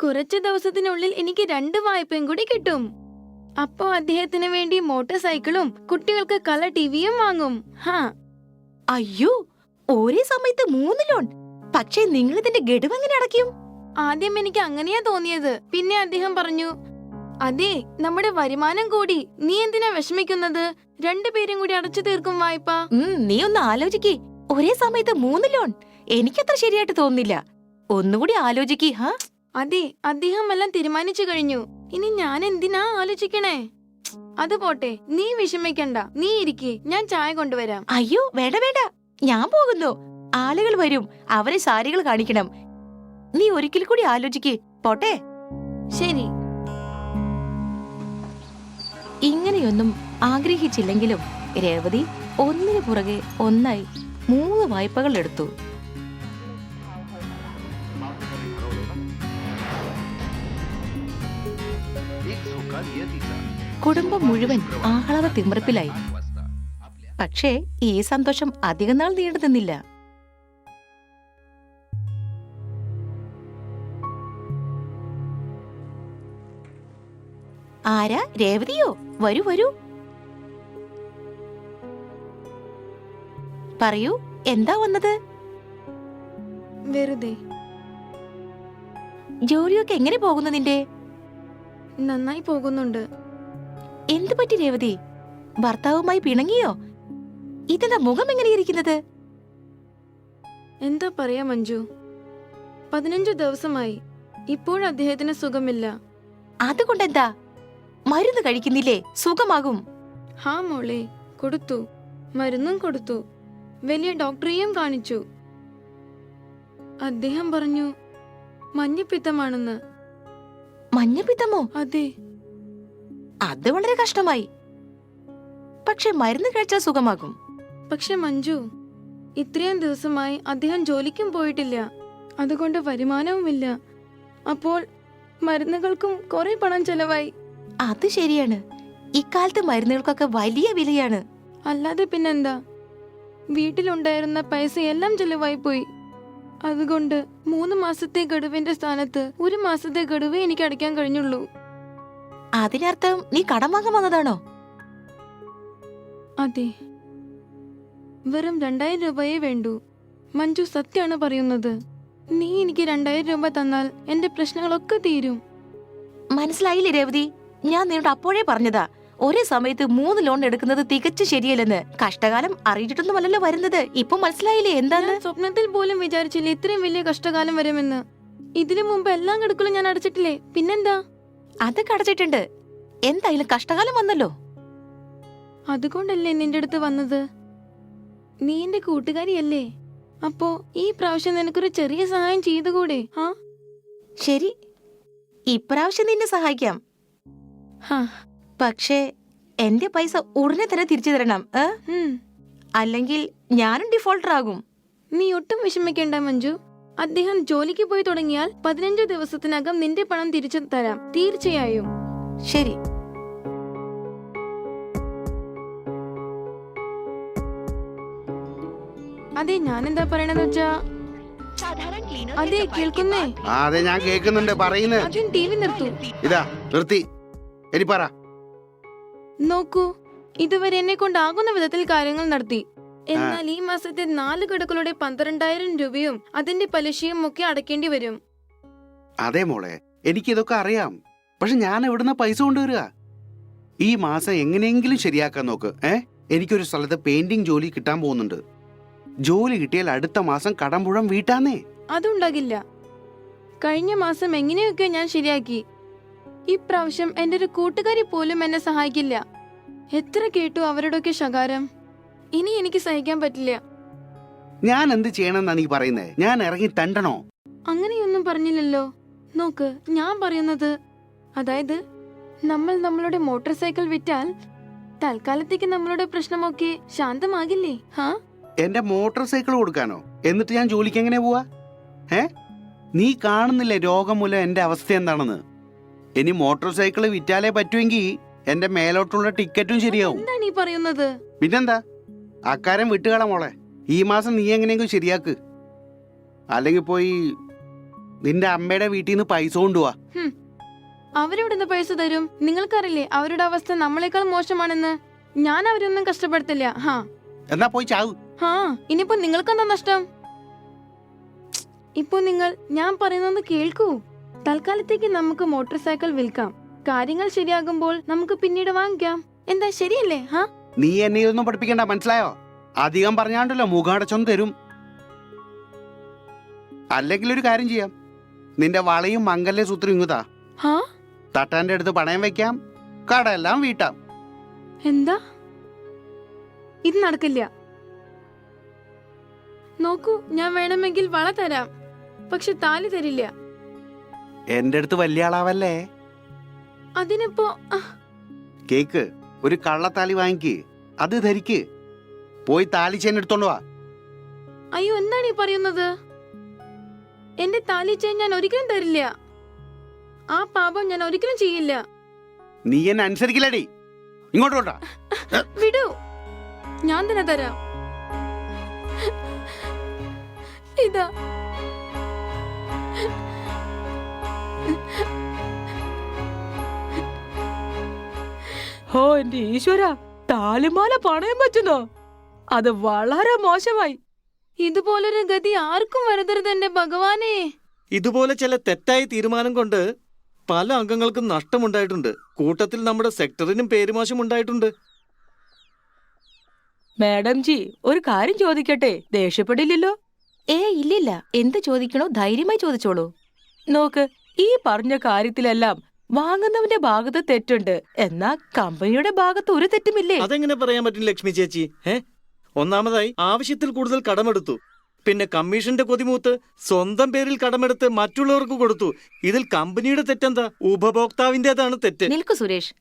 കുറച്ചു ദിവസത്തിനുള്ളിൽ എനിക്ക് 2 വായ്പയും കൂടി കിട്ടും. അപ്പോ അദ്ദേഹത്തിന് വേണ്ടി മോട്ടോർ സൈക്കിളും കുട്ടികൾക്ക് കളർ ടിവിയും വാങ്ങും. അയ്യോ, ഒരേ സമയത്ത് 3 ലോൺ. പക്ഷേ നിങ്ങൾ ഇതിന്റെ ഗഡു എങ്ങനെ അടയ്ക്കും? ആദ്യം എനിക്ക് അങ്ങനെയാ തോന്നിയത്. പിന്നെ അദ്ദേഹം പറഞ്ഞു, അതെ, നമ്മുടെ വരുമാനം കൂടി. നീ എന്തിനാ വിഷമിക്കുന്നത്? 2 പേരും കൂടി അടച്ചു തീർക്കും വായ്പ. നീ ഒന്ന് ആലോചിക്കേ. ഒരേ സമയത്ത് 3 ലോൺ എനിക്കത്ര ശരിയായിട്ട് തോന്നുന്നില്ല. ഒന്നുകൂടി ആലോചിക്കേ. അതെ, അദ്ദേഹം എല്ലാം തീരുമാനിച്ചു കഴിഞ്ഞു. ഇനി ഞാൻ എന്തിനാ ആലോചിക്കണേ? അത് പോട്ടെ, നീ വിഷമിക്കണ്ട. നീ ഇരിക്കേ, ഞാൻ ചായ കൊണ്ടുവരാം. അയ്യോ, വേണ്ട വേണ്ട, ഞാൻ പോകുന്നു. ആളുകൾ വരും, അവരെ സാരികൾ കാണിക്കണം. നീ ഒരിക്കൽ കൂടി ആലോചിക്കേ. പോട്ടെ. ശരി. ഇങ്ങനെയൊന്നും ആഗ്രഹിച്ചില്ലെങ്കിലും രേവതി ഒന്നിനു പുറകെ ഒന്നായി 3 വായ്പകൾ എടുത്തു. കുടുംബം മുഴുവൻ ആഹ്ലാദ തിമിർപ്പിലായി. പക്ഷേ ഈ സന്തോഷം അധികം നാൾ നീണ്ടു നിന്നില്ല. ആരാ? രേവതിയോ? വരൂ വരൂ. പറയൂ, എന്താ വന്നത്? വെറുതെ. ജോലിയൊക്കെ എങ്ങനെ പോകുന്നു നിന്റെ? നന്നായി പോകുന്നുണ്ട്. എന്തു പറ്റി രേവതി? ഭർത്താവുമായി പിണങ്ങിയോ? ഇതെന്താ മുഖം എങ്ങനെയിരിക്കുന്നത്? എന്താ പറയാ മഞ്ജു, 15 ദിവസമായി. ഇപ്പോഴും അദ്ദേഹത്തിന് സുഖമില്ല. അതുകൊണ്ടെന്താ? മരുന്ന് കഴിക്കുന്നില്ലേ? സുഖമാകും. മോളെ, കൊടുത്തു. മരുന്നും കൊടുത്തു. വലിയ ഡോക്ടറെയും കാണിച്ചു. അദ്ദേഹം പറഞ്ഞു മഞ്ഞപ്പിത്തമാണെന്ന്. മഞ്ഞപ്പിത്തമോ? അതെ. അത് വളരെ കഷ്ടമായി. പക്ഷെ മരുന്ന് കഴിച്ചാൽ സുഖമാകും. പക്ഷെ മഞ്ജു, ഇത്രയും ദിവസമായി അദ്ദേഹം ജോലിക്കും പോയിട്ടില്ല. അതുകൊണ്ട് വരുമാനവുമില്ല. അപ്പോൾ മരുന്നുകൾക്കും കുറെ പണം ചെലവായി. അത് ശരിയാണ്. ഇക്കാലത്ത് മരുന്നുകൾക്കൊക്കെ വലിയ വിലയാണ്. അല്ലാതെ പിന്നെന്താ? വീട്ടിലുണ്ടായിരുന്ന പൈസയെല്ലാം ചെലവായി പോയി. അതുകൊണ്ട് 3 മാസത്തെ ഗഡുവിന്റെ സ്ഥാനത്ത് 1 മാസത്തെ ഗഡുവേ എനിക്ക് അടയ്ക്കാൻ കഴിഞ്ഞുള്ളൂ. അതിനർത്ഥം നീ കടം വാങ്ങാൻ വന്നതാണോ? അതെ, വെറും 2000 രൂപയേ വേണ്ടൂ. മഞ്ജു, സത്യമാണ് പറയുന്നത്. നീ എനിക്ക് 2000 രൂപ തന്നാൽ എന്റെ പ്രശ്നങ്ങളൊക്കെ തീരും. മനസ്സിലായില്ലേ രേവതി? ഞാൻ നിന്നോട് അപ്പോഴേ പറഞ്ഞതാ, ഒരേ സമയത്ത് 3 ലോൺ എടുക്കുന്നത് തികച്ചു ശരിയല്ലെന്ന്. കഷ്ടകാലം അറിയിച്ചിട്ടൊന്നുമല്ലല്ലോ വരുന്നത്. ഇപ്പൊ മനസ്സിലായില്ലേ എന്താന്ന്? സ്വപ്നത്തിൽ പോലും വിചാരിച്ചില്ലേ ഇത്രയും വലിയ കഷ്ടകാലം വരുമെന്ന്. ഇതിനു മുമ്പ് എല്ലാം കടക്കുകളും ഞാൻ അടച്ചിട്ടില്ലേ, പിന്നെന്താ? അതൊക്കെ അടച്ചിട്ടുണ്ട്. എന്തായാലും കഷ്ടകാലം വന്നല്ലോ. അതുകൊണ്ടല്ലേ നിന്റെ അടുത്ത് വന്നത്. നീ എന്റെ കൂട്ടുകാരിയല്ലേ. അപ്പോ ഈ പ്രാവശ്യം നിനക്കൊരു ചെറിയ സഹായം ചെയ്തുകൂടെ? ശരി, ഇപ്രാവശ്യം നിന്നെ സഹായിക്കാം. പക്ഷേ എന്റെ പൈസ ഉടനെ തന്നെ തിരിച്ചു തരണം. അല്ലെങ്കിൽ ഞാനും ഡിഫോൾട്ടർ ആകും. നീ ഒട്ടും വിഷമിക്കേണ്ട മഞ്ജു. അദ്ദേഹം ജോലിക്ക് പോയി തുടങ്ങിയാൽ 15 ദിവസത്തിനകം നിന്റെ പണം തിരിച്ചു തരാം, തീർച്ചയായും. ശരി. അതെ, ഞാനെന്താ പറയണെന്ന് വെച്ചാ, അതെ കേൾക്കുന്നേ. അതെ, ഞാൻ കേൾക്കുന്നുണ്ട്, പറയുന്നത്. ആദ്യം ടിവി നിർത്തൂ. ഇതാ നിർത്തി. ഇനി പറ. നോക്കൂ, ഇതുവരെ എന്നെ കൊണ്ടാകുന്ന വിധത്തിൽ കാര്യങ്ങൾ നടത്തി. എന്നാൽ ഈ മാസത്തെ 4 ഗഡുക്കളുടെ 12,000 രൂപയും അതിന്റെ പലിശയും ഒക്കെ അടയ്ക്കേണ്ടി വരും. അതെ മോളെ, എനിക്കിതൊക്കെ അറിയാം. പക്ഷെ ഞാൻ എവിടുന്ന പൈസ കൊണ്ടുവരിക? ഈ മാസം എങ്ങനെയെങ്കിലും ശരിയാക്കാൻ നോക്ക്. എനിക്കൊരു സ്ഥലത്ത് പെയിന്റിംഗ് ജോലി കിട്ടാൻ പോകുന്നുണ്ട്. ജോലി കിട്ടിയാൽ അടുത്ത മാസം കടം മുഴുവൻ വീട്ടാന്നേ. അതുണ്ടാകില്ല. കഴിഞ്ഞ മാസം എങ്ങനെയൊക്കെ ഞാൻ ശരിയാക്കി. ഇപ്രാവശ്യം എന്റെ ഒരു കൂട്ടുകാരി പോലും എന്നെ സഹായിക്കില്ല. എത്ര കേട്ടു അവരുടെയൊക്കെ ശകാരം. ഇനി എനിക്ക് സഹിക്കാൻ പറ്റില്ല. ഞാൻ എന്ത് ചെയ്യണമെന്നാ നീ പറയുന്നേ? ഞാൻ ഇറങ്ങി തണ്ടണോ? അങ്ങനെയൊന്നും പറഞ്ഞില്ലല്ലോ. നോക്ക്, ഞാൻ പറയുന്നത്, അതായത് നമ്മൾ നമ്മളുടെ മോട്ടോർ സൈക്കിൾ വിറ്റാൽ തൽക്കാലത്തേക്ക് നമ്മളുടെ പ്രശ്നമൊക്കെ ശാന്തമാകില്ലേ? എന്റെ മോട്ടോർ സൈക്കിൾ കൊടുക്കാനോ? എന്നിട്ട് ഞാൻ ജോലിക്ക് എങ്ങനെ പോവാ? നീ കാണുന്നില്ലേ രോഗം മൂലം എന്റെ അവസ്ഥ എന്താണെന്ന്? ഇനി മോട്ടോർ സൈക്കിൾ വിറ്റാലേ പറ്റുമെങ്കിൽ എന്റെ മേലോട്ടുള്ള ടിക്കറ്റും ശരിയാവും. എന്താണ് ഈ പറയുന്നത്? പിന്നെന്താ? അക്കാരം വിട്ടുകള മോളെ. ഈ മാസം നീ എങ്ങനെയെങ്കിലും ശരിയാക്ക്. അല്ലെങ്കിൽ പോയി നിന്റെ അമ്മയുടെ വീട്ടിൽ നിന്ന് പൈസ കൊണ്ടുപോവാ. അവരെവിടുന്ന് പൈസ തരും? നിങ്ങൾക്കറിയില്ലേ അവരുടെ അവസ്ഥ നമ്മളെക്കാൾ മോശമാണെന്ന്. ഞാൻ അവരൊന്നും കഷ്ടപ്പെടുത്തില്ല. എന്നാ പോയി ചാവ്. ഇനിയിപ്പോ നിങ്ങൾക്കെന്താ നഷ്ടം? ഇപ്പൊ നിങ്ങൾ ഞാൻ പറയുന്നത് കേൾക്കൂ. തൽക്കാലത്തേക്ക് നമുക്ക് മോട്ടോർ സൈക്കിൾ വിൽക്കാം. കാര്യങ്ങൾ ശരിയാകുമ്പോൾ നമുക്ക് പിന്നീട് വാങ്ങിക്കാം. എന്താ ശരിയല്ലേ? നീ എന്നെ ഇതൊന്നും പഠിപ്പിക്കണ്ട, മനസ്സിലായോ? അധികം പറഞ്ഞാണ്ടല്ലോ മുഖാടച്ചൊന്ന് തരും. അല്ലെങ്കിൽ ഒരു കാര്യം ചെയ്യാം, നിന്റെ വളയും മംഗല്യ സൂത്രം ഇങ്ങുതാ. തട്ടാന്റെ അടുത്ത് പണയം വെക്കാം, കടയെല്ലാം വീട്ടാം. എന്താ? ഇത് നടക്കില്ല. നോക്കൂ, ഞാൻ വേണമെങ്കിൽ വള തരാം, പക്ഷെ താലി തരില്ല. എന്റെ അടുത്ത് വലിയ ആളാവല്ലേ. അതിനിപ്പോ കേക്ക്, ഒരു കള്ളത്താലി വാങ്ങിക്ക്, അത് ധരിക്ക്. പോയി താലി ചെയിൻ എടുത്തോണ്ട് വാ. അയ്യോ, എന്താണ് ഈ പറയുന്നത്? എന്റെ താലി ചെയിൻ ഞാൻ ഒരിക്കലും തരില്ല. ആ പാപം ഞാൻ ഒരിക്കലും ചെയ്യില്ല. നീ എന്നെ അനുസരിക്കില്ലടി. ഇങ്ങോട്ടോട്ടാ. വിടൂ, ഞാൻ തന്നെ തരാം. ഇതാ. ഓ എന്റെ ഈശ്വര, താലിമാല പണയം വെച്ചെന്നോ? അത് വളരെ മോശമായി. ഇതുപോലൊരു ഗതി ആർക്കും വരുതരുത് എന്റെ ഭഗവാനേ. ഇതുപോലെ ചില തെറ്റായ തീരുമാനം കൊണ്ട് പല അംഗങ്ങൾക്കും നഷ്ടമുണ്ടായിട്ടുണ്ട്. കൂട്ടത്തിൽ നമ്മുടെ സെക്ടറിനും പേരുമോശം ഉണ്ടായിട്ടുണ്ട്. മാഡം ജി, ഒരു കാര്യം ചോദിക്കട്ടെ? ദേഷ്യപ്പെടില്ലല്ലോ? ഇല്ലില്ല. എന്ത് ചോദിക്കണോ ധൈര്യമായി ചോദിച്ചോളൂ. നോക്ക്, ഈ പറഞ്ഞ കാര്യത്തിലെല്ലാം വാങ്ങുന്നവന്റെ ഭാഗത്ത് തെറ്റുണ്ട്, എന്നാ കമ്പനിയുടെ ഭാഗത്ത് ഒരു തെറ്റുമില്ലേ? അതെങ്ങനെ പറയാൻ പറ്റും ലക്ഷ്മി ചേച്ചി? ഒന്നാമതായി ആവശ്യത്തിൽ കൂടുതൽ കടമെടുത്തു. പിന്നെ കമ്മീഷന്റെ കൊതിമൂത്ത് സ്വന്തം പേരിൽ കടമെടുത്ത് മറ്റുള്ളവർക്ക് കൊടുത്തു. ഇതിൽ കമ്പനിയുടെ തെറ്റെന്താ? ഉപഭോക്താവിന്റേതാണ് തെറ്റ്. നിൽക്കു സുരേഷ്,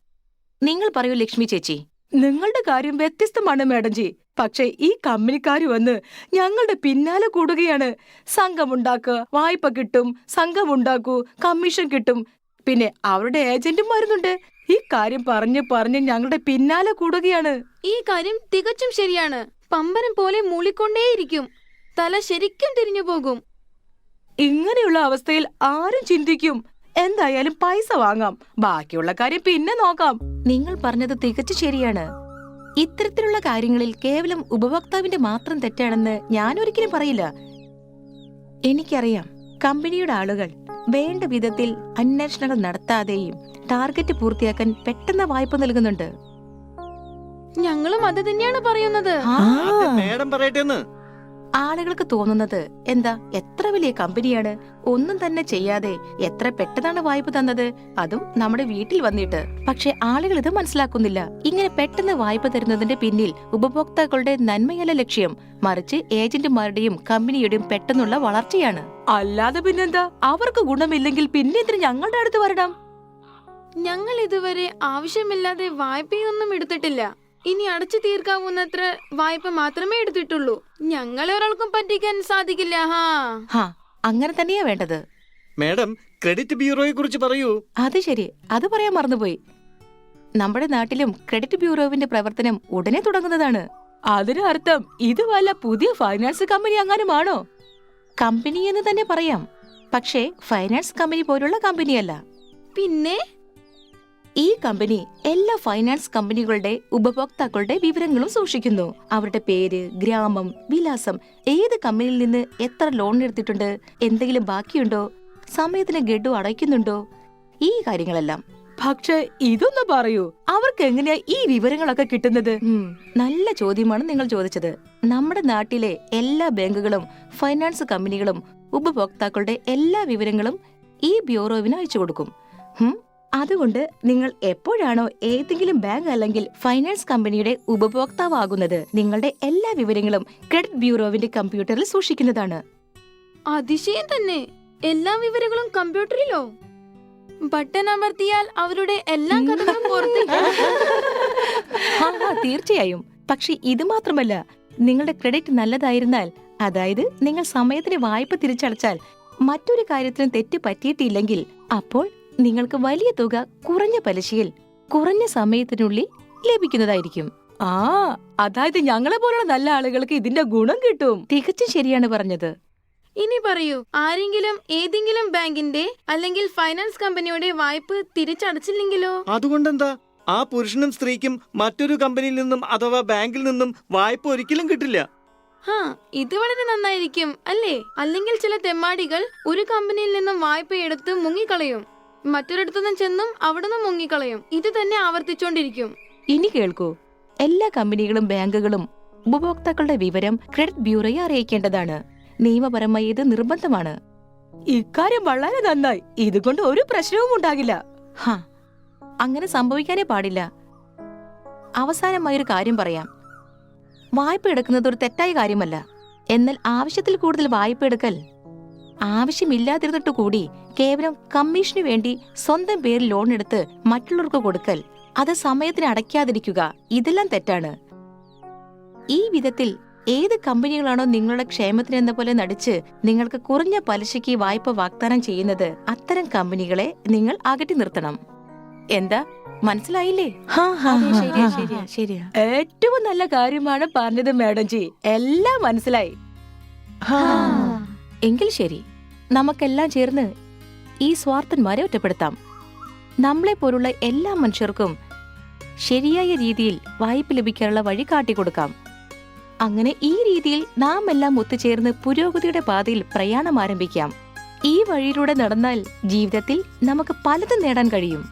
നിങ്ങൾ പറയൂ ലക്ഷ്മി ചേച്ചി. നിങ്ങളുടെ കാര്യം വ്യത്യസ്തമാണ് മാഡം ജി. പക്ഷെ ഈ കമ്പനിക്കാര് വന്ന് ഞങ്ങളുടെ പിന്നാലെ കൂടുകയാണ്. സംഘമുണ്ടാക്കുക, വായ്പ കിട്ടും, സംഘമുണ്ടാക്കൂ, കമ്മീഷൻ കിട്ടും. പിന്നെ അവരുടെ ഏജന്റും വരുന്നുണ്ട്. ഈ കാര്യം പറഞ്ഞ് ഞങ്ങളുടെ പിന്നാലെ കൂടുകയാണ്. ഈ കാര്യം തികച്ചും ശരിയാണ്. പമ്പരം പോലെ മൂളിക്കൊണ്ടേയിരിക്കും, തല ശരിക്കും തിരിഞ്ഞു പോകും. ഇങ്ങനെയുള്ള അവസ്ഥയിൽ ആരും ചിന്തിക്കും, എന്തായാലും പൈസ വാങ്ങാം, ബാക്കിയുള്ള കാര്യം പിന്നെ നോക്കാം. നിങ്ങൾ പറഞ്ഞത് തികച്ചു ശരിയാണ്. ഇത്തരത്തിലുള്ള കാര്യങ്ങളിൽ കേവലം ഉപഭോക്താവിന്റെ മാത്രം തെറ്റാണെന്ന് ഞാൻ ഒരിക്കലും പറയില്ല. എനിക്കറിയാം, കമ്പനിയുടെ ആളുകൾ വേണ്ട വിധത്തിൽ അന്വേഷണങ്ങൾ നടത്താതെയും ടാർഗറ്റ് പൂർത്തിയാക്കാൻ പെട്ടെന്ന് വായ്പ നൽകുന്നുണ്ട്. ഞങ്ങളും അത് തന്നെയാണ് പറയുന്നത്. മേഡം പറയട്ടെന്ന്. ആളുകൾക്ക് തോന്നുന്നത് എന്താ, എത്ര വലിയ കമ്പനിയാണ്, ഒന്നും തന്നെ ചെയ്യാതെ എത്ര പെട്ടെന്നാണ് വായ്പ തന്നത്, അതും നമ്മുടെ വീട്ടിൽ വന്നിട്ട്. പക്ഷെ ആളുകൾ ഇത് മനസ്സിലാക്കുന്നില്ല. ഇങ്ങനെ പെട്ടെന്ന് വായ്പ തരുന്നതിന്റെ പിന്നിൽ ഉപഭോക്താക്കളുടെ നന്മയല്ല ലക്ഷ്യം, മറിച്ച് ഏജന്റുമാരുടെയും കമ്പനിയുടെയും പെട്ടെന്നുള്ള വളർച്ചയാണ്. അല്ലാതെ പിന്നെന്താ? അവർക്ക് ഗുണമില്ലെങ്കിൽ പിന്നെ എന്തിന് ഞങ്ങളുടെ അടുത്ത് വരണം? ഞങ്ങൾ ഇതുവരെ ആവശ്യമില്ലാതെ വായ്പയൊന്നും എടുത്തിട്ടില്ല. ഇനി അടച്ചു തീർക്കാവുന്നത്ര വായ്പ മാത്രമേ എടുത്തിട്ടുള്ളൂ. ഞങ്ങളെ ഒരാൾക്കും പറ്റിക്കാൻ സാധിക്കില്ല. അങ്ങനെ തന്നെയാ വേണ്ടത്. മേഡം, ക്രെഡിറ്റ് ബ്യൂറോയെ കുറിച്ച് പറയൂ. അത് ശരി, അത് പറയാൻ മറന്നുപോയി. നമ്മുടെ നാട്ടിലും ക്രെഡിറ്റ് ബ്യൂറോവിന്റെ പ്രവർത്തനം ഉടനെ തുടങ്ങുന്നതാണ്. അതിന് അർത്ഥം ഇത് വല്ല പുതിയ ഫൈനാൻസ് കമ്പനി അങ്ങാനുമാണോ? കമ്പനി എന്ന് തന്നെ പറയാം, പക്ഷേ ഫൈനാൻസ് കമ്പനി പോലുള്ള കമ്പനിയല്ല. പിന്നെ ഈ കമ്പനി എല്ലാ ഫൈനാൻസ് കമ്പനികളുടെ ഉപഭോക്താക്കളുടെ വിവരങ്ങളും സൂക്ഷിക്കുന്നു. അവരുടെ പേര്, ഗ്രാമം, വിലാസം, ഏത് കമ്പനിയിൽ നിന്ന് എത്ര ലോൺ എടുത്തിട്ടുണ്ട്, എന്തെങ്കിലും ബാക്കിയുണ്ടോ, സമയത്തിന് ഗഡു അടയ്ക്കുന്നുണ്ടോ, ഈ കാര്യങ്ങളെല്ലാം. പക്ഷെ ഇതൊന്ന് പറയൂ, അവർക്ക് എങ്ങനെയാ ഈ വിവരങ്ങളൊക്കെ കിട്ടുന്നത്? നല്ല ചോദ്യമാണ് നിങ്ങൾ ചോദിച്ചത്. നമ്മുടെ നാട്ടിലെ എല്ലാ ബാങ്കുകളും ഫൈനാൻസ് കമ്പനികളും ഉപഭോക്താക്കളുടെ എല്ലാ വിവരങ്ങളും ഈ ബ്യൂറോവിന് അയച്ചു കൊടുക്കും. അതുകൊണ്ട് നിങ്ങൾ എപ്പോഴാണോ ഏതെങ്കിലും ബാങ്ക് അല്ലെങ്കിൽ ഫൈനാൻസ് കമ്പനിയുടെ ഉപഭോക്താവാകുന്നത്, നിങ്ങളുടെ എല്ലാ വിവരങ്ങളും ക്രെഡിറ്റ് ബ്യൂറോവിന്റെ കമ്പ്യൂട്ടറിൽ സൂക്ഷിക്കുന്നതാണ്. അതിശയം തന്നെ. എല്ലാ വിവരങ്ങളും കമ്പ്യൂട്ടറിലോ? ബട്ടൺ അമർത്തിയാൽ അവരുടെ എല്ലാ കഥകളും പുറത്തേക്ക്. തീർച്ചയായും. പക്ഷെ ഇത് മാത്രമല്ല, നിങ്ങളുടെ ക്രെഡിറ്റ് നല്ലതായിരുന്നാൽ, അതായത് നിങ്ങൾ സമയത്തിന് വായ്പ തിരിച്ചടച്ചാൽ, മറ്റൊരു കാര്യത്തിനും തെറ്റ് പറ്റിയിട്ടില്ലെങ്കിൽ, അപ്പോൾ നിങ്ങൾക്ക് വലിയ തുക കുറഞ്ഞ പലിശയിൽ കുറഞ്ഞ സമയത്തിനുള്ളിൽ ലഭിക്കുന്നതായിരിക്കും. അതായത് ഞങ്ങളെ പോലുള്ള നല്ല ആളുകൾക്ക് ഇതിന്റെ ഗുണം കിട്ടും. തികച്ചും ശരിയാണ് പറഞ്ഞത്. ഇനി പറയൂ, ആരെങ്കിലും ഏതെങ്കിലും ബാങ്കിന്റെ അല്ലെങ്കിൽ ഫൈനാൻസ് കമ്പനിയുടെ വായ്പ തിരിച്ചടച്ചില്ലെങ്കിലോ? അതുകൊണ്ടെന്താ? ആ പുരുഷനും സ്ത്രീക്കും മറ്റൊരു കമ്പനിയിൽ നിന്നും അഥവാ ബാങ്കിൽ നിന്നും വായ്പ ഒരിക്കലും കിട്ടില്ല. ഇത് വളരെ നന്നായിരിക്കും അല്ലേ? അല്ലെങ്കിൽ ചില തെമ്മാടികൾ ഒരു കമ്പനിയിൽ നിന്നും വായ്പ എടുത്ത് മുങ്ങിക്കളയും, മറ്റൊരിടത്തുനിന്നും ചെന്നും അവിടുന്ന് മുങ്ങിക്കളയും. ഇത് തന്നെ ആവർത്തിച്ചോണ്ടിരിക്കും. ഇനി കേൾക്കൂ, എല്ലാ കമ്പനികളും ബാങ്കുകളും ഉപഭോക്താക്കളുടെ വിവരം ക്രെഡിറ്റ് ബ്യൂറോയെ അറിയിക്കേണ്ടതാണ്. നിയമപരമായി ഇത് നിർബന്ധമാണ്. ഇക്കാര്യം വളരെ നന്നായി. ഇതുകൊണ്ട് ഒരു പ്രശ്നവും ഉണ്ടാകില്ല. അങ്ങനെ സംഭവിക്കാനേ പാടില്ല. അവസാനമായൊരു കാര്യം പറയാം. വായ്പ എടുക്കുന്നത് ഒരു തെറ്റായ കാര്യമല്ല. എന്നാൽ ആവശ്യത്തിൽ കൂടുതൽ വായ്പ എടുക്കൽ, ആവശ്യമില്ലാതിരുന്നിട്ട് കൂടി കേവലം കമ്മീഷനു വേണ്ടി സ്വന്തം പേരിൽ ലോൺ എടുത്ത് മറ്റുള്ളവർക്ക് കൊടുക്കൽ, അത് സമയത്തിന് അടയ്ക്കാതിരിക്കുക, ഇതെല്ലാം തെറ്റാണ്. ഈ വിധത്തിൽ ഏത് കമ്പനികളാണോ നിങ്ങളുടെ ക്ഷേമത്തിനെന്ന പോലെ നടിച്ച് നിങ്ങൾക്ക് കുറഞ്ഞ പലിശയ്ക്ക് വായ്പ വാഗ്ദാനം ചെയ്യുന്നത്, അത്തരം കമ്പനികളെ നിങ്ങൾ അകറ്റി നിർത്തണം. എന്താ, മനസ്സിലായില്ലേ? ഏറ്റവും നല്ല കാര്യമാണ് പറഞ്ഞത് മാഡം ജി. എല്ലാം മനസ്സിലായി. എങ്കിൽ ശരി, നമുക്കെല്ലാം ചേർന്ന് ഈ സ്വാർത്ഥന്മാരെ ഒറ്റപ്പെടുത്താം. നമ്മളെ പോലുള്ള എല്ലാ മനുഷ്യർക്കും ശരിയായ രീതിയിൽ വായ്പ ലഭിക്കാനുള്ള വഴി കാട്ടിക്കൊടുക്കാം. അങ്ങനെ ഈ രീതിയിൽ നാം എല്ലാം ഒത്തുചേർന്ന് പുരോഗതിയുടെ പാതയിൽ പ്രയാണം ആരംഭിക്കാം. ഈ വഴിയിലൂടെ നടന്നാൽ ജീവിതത്തിൽ നമുക്ക് പലതും നേടാൻ കഴിയും.